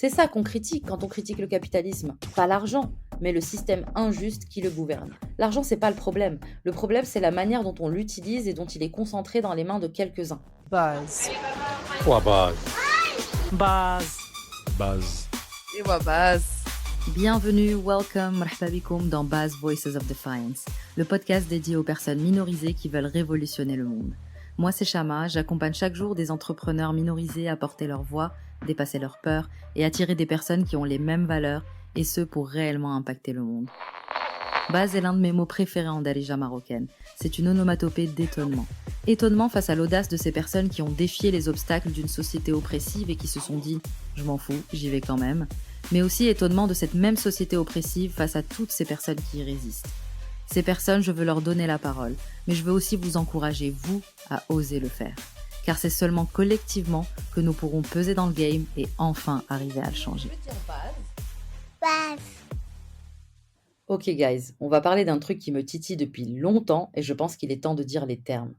C'est ça qu'on critique quand on critique le capitalisme. Pas l'argent, mais le système injuste qui le gouverne. L'argent, c'est pas le problème. Le problème, c'est la manière dont on l'utilise et dont il est concentré dans les mains de quelques-uns. Buzz. Quoi base? Buzz. Base. Et ouais, base. Bienvenue, welcome, marhaba bikoum dans Baz Voices of Defiance, le podcast dédié aux personnes minorisées qui veulent révolutionner le monde. Moi, c'est Shama, j'accompagne chaque jour des entrepreneurs minorisés à porter leur voix, dépasser leurs peurs et attirer des personnes qui ont les mêmes valeurs, et ce pour réellement impacter le monde. Baz est l'un de mes mots préférés en darija marocaine. C'est une onomatopée d'étonnement. Étonnement face à l'audace de ces personnes qui ont défié les obstacles d'une société oppressive et qui se sont dit « je m'en fous, j'y vais quand même ». Mais aussi étonnement de cette même société oppressive face à toutes ces personnes qui y résistent. Ces personnes, je veux leur donner la parole, mais je veux aussi vous encourager, vous, à oser le faire. Car c'est seulement collectivement que nous pourrons peser dans le game et enfin arriver à le changer. Base. Ok guys, on va parler d'un truc qui me titille depuis longtemps et je pense qu'il est temps de dire les termes.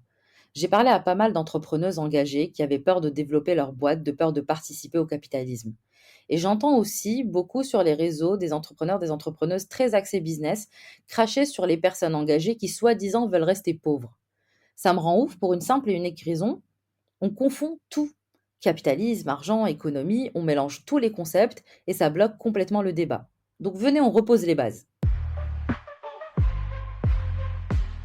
J'ai parlé à pas mal d'entrepreneuses engagées qui avaient peur de développer leur boîte, de peur de participer au capitalisme. Et j'entends aussi beaucoup sur les réseaux des entrepreneurs, des entrepreneuses très axés business, cracher sur les personnes engagées qui soi-disant veulent rester pauvres. Ça me rend ouf pour une simple et unique raison, on confond tout. Capitalisme, argent, économie, on mélange tous les concepts et ça bloque complètement le débat. Donc venez, on repose les bases.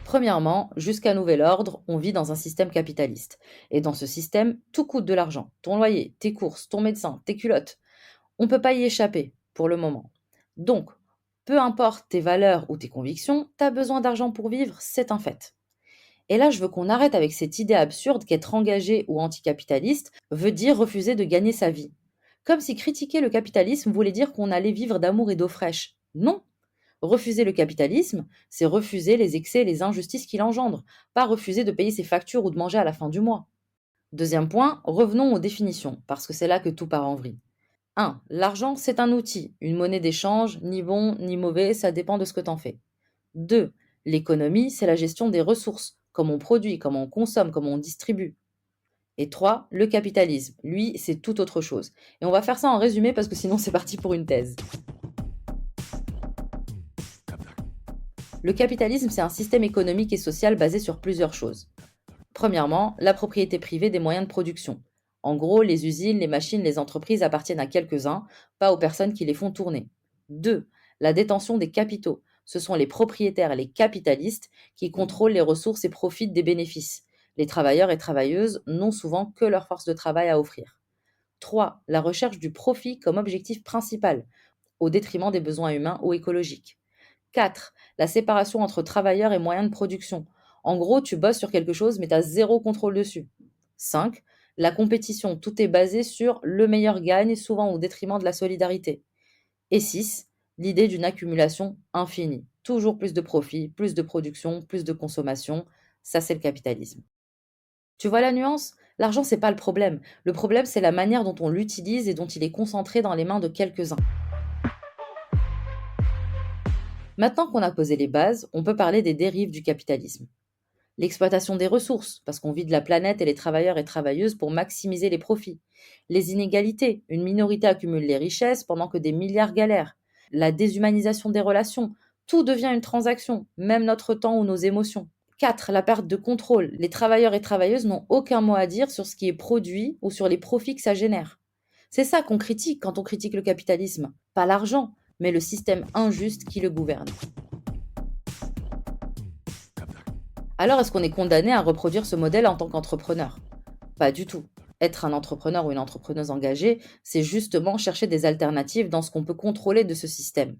Premièrement, jusqu'à nouvel ordre, on vit dans un système capitaliste. Et dans ce système, tout coûte de l'argent. Ton loyer, tes courses, ton médecin, tes culottes. On ne peut pas y échapper, pour le moment. Donc, peu importe tes valeurs ou tes convictions, tu as besoin d'argent pour vivre, c'est un fait. Et là, je veux qu'on arrête avec cette idée absurde qu'être engagé ou anticapitaliste veut dire refuser de gagner sa vie. Comme si critiquer le capitalisme voulait dire qu'on allait vivre d'amour et d'eau fraîche. Non! Refuser le capitalisme, c'est refuser les excès et les injustices qu'il engendre, pas refuser de payer ses factures ou de manger à la fin du mois. Deuxième point, revenons aux définitions, parce que c'est là que tout part en vrille. 1. L'argent, c'est un outil, une monnaie d'échange, ni bon ni mauvais, ça dépend de ce que t'en fais. 2. L'économie, c'est la gestion des ressources, comment on produit, comment on consomme, comment on distribue. Et 3. Le capitalisme, lui, c'est tout autre chose. Et on va faire ça en résumé parce que sinon c'est parti pour une thèse. Le capitalisme, c'est un système économique et social basé sur plusieurs choses. Premièrement, la propriété privée des moyens de production. En gros, les usines, les machines, les entreprises appartiennent à quelques-uns, pas aux personnes qui les font tourner. 2. La détention des capitaux. Ce sont les propriétaires et les capitalistes qui contrôlent les ressources et profitent des bénéfices. Les travailleurs et travailleuses n'ont souvent que leur force de travail à offrir. 3. La recherche du profit comme objectif principal, au détriment des besoins humains ou écologiques. 4. La séparation entre travailleurs et moyens de production. En gros, tu bosses sur quelque chose, mais tu as zéro contrôle dessus. 5. La compétition. Tout est basé sur le meilleur gagne, souvent au détriment de la solidarité. Et 6. L'idée d'une accumulation infinie. Toujours plus de profit, plus de production, plus de consommation. Ça, c'est le capitalisme. Tu vois la nuance? L'argent, c'est pas le problème. Le problème, c'est la manière dont on l'utilise et dont il est concentré dans les mains de quelques-uns. Maintenant qu'on a posé les bases, on peut parler des dérives du capitalisme. L'exploitation des ressources, parce qu'on vide la planète et les travailleurs et travailleuses pour maximiser les profits. Les inégalités, une minorité accumule les richesses pendant que des milliards galèrent. La déshumanisation des relations, tout devient une transaction, même notre temps ou nos émotions. 4. La perte de contrôle. Les travailleurs et travailleuses n'ont aucun mot à dire sur ce qui est produit ou sur les profits que ça génère. C'est ça qu'on critique quand on critique le capitalisme. Pas l'argent, mais le système injuste qui le gouverne. Alors est-ce qu'on est condamné à reproduire ce modèle en tant qu'entrepreneur? Pas du tout. Être un entrepreneur ou une entrepreneuse engagée, c'est justement chercher des alternatives dans ce qu'on peut contrôler de ce système.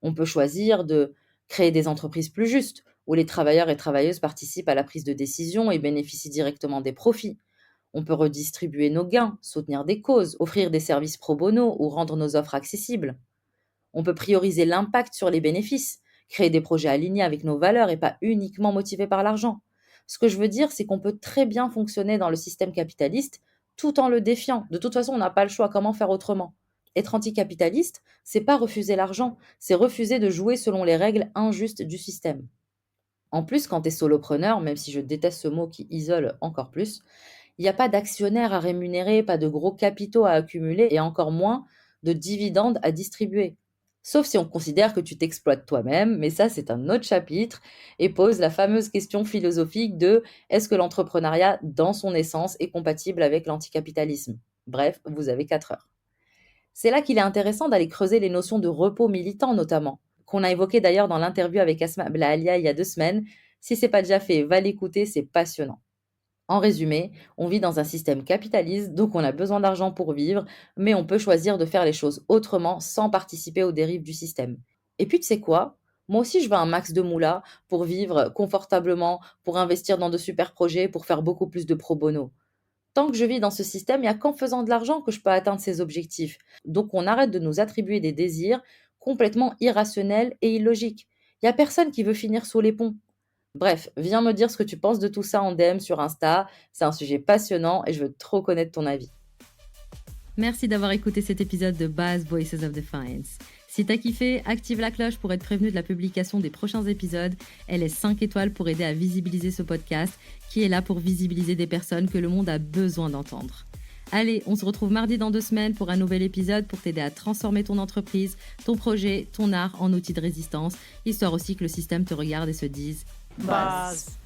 On peut choisir de créer des entreprises plus justes, où les travailleurs et travailleuses participent à la prise de décision et bénéficient directement des profits. On peut redistribuer nos gains, soutenir des causes, offrir des services pro bono ou rendre nos offres accessibles. On peut prioriser l'impact sur les bénéfices, créer des projets alignés avec nos valeurs et pas uniquement motivés par l'argent. Ce que je veux dire, c'est qu'on peut très bien fonctionner dans le système capitaliste tout en le défiant. De toute façon, on n'a pas le choix, comment faire autrement? Être anticapitaliste, c'est pas refuser l'argent, c'est refuser de jouer selon les règles injustes du système. En plus, quand tu es solopreneur, même si je déteste ce mot qui isole encore plus, il n'y a pas d'actionnaires à rémunérer, pas de gros capitaux à accumuler et encore moins de dividendes à distribuer. Sauf si on considère que tu t'exploites toi-même, mais ça c'est un autre chapitre, et pose la fameuse question philosophique de est-ce que l'entrepreneuriat dans son essence est compatible avec l'anticapitalisme? Bref, vous avez 4 heures. C'est là qu'il est intéressant d'aller creuser les notions de repos militant notamment, qu'on a évoqué d'ailleurs dans l'interview avec Asma Blahalia il y a 2 semaines. Si c'est pas déjà fait, va l'écouter, c'est passionnant. En résumé, on vit dans un système capitaliste, donc on a besoin d'argent pour vivre, mais on peut choisir de faire les choses autrement sans participer aux dérives du système. Et puis tu sais quoi? Moi aussi je veux un max de moula pour vivre confortablement, pour investir dans de super projets, pour faire beaucoup plus de pro bono. Tant que je vis dans ce système, il n'y a qu'en faisant de l'argent que je peux atteindre ces objectifs. Donc on arrête de nous attribuer des désirs complètement irrationnels et illogiques. Il n'y a personne qui veut finir sous les ponts. Bref, viens me dire ce que tu penses de tout ça en DM sur Insta. C'est un sujet passionnant et je veux trop connaître ton avis. Merci d'avoir écouté cet épisode de Baz Voices of Defiance. Si t'as kiffé, active la cloche pour être prévenu de la publication des prochains épisodes. Elle laisse 5 étoiles pour aider à visibiliser ce podcast, qui est là pour visibiliser des personnes que le monde a besoin d'entendre. Allez, on se retrouve mardi dans 2 semaines pour un nouvel épisode pour t'aider à transformer ton entreprise, ton projet, ton art en outil de résistance, histoire aussi que le système te regarde et se dise Buzz.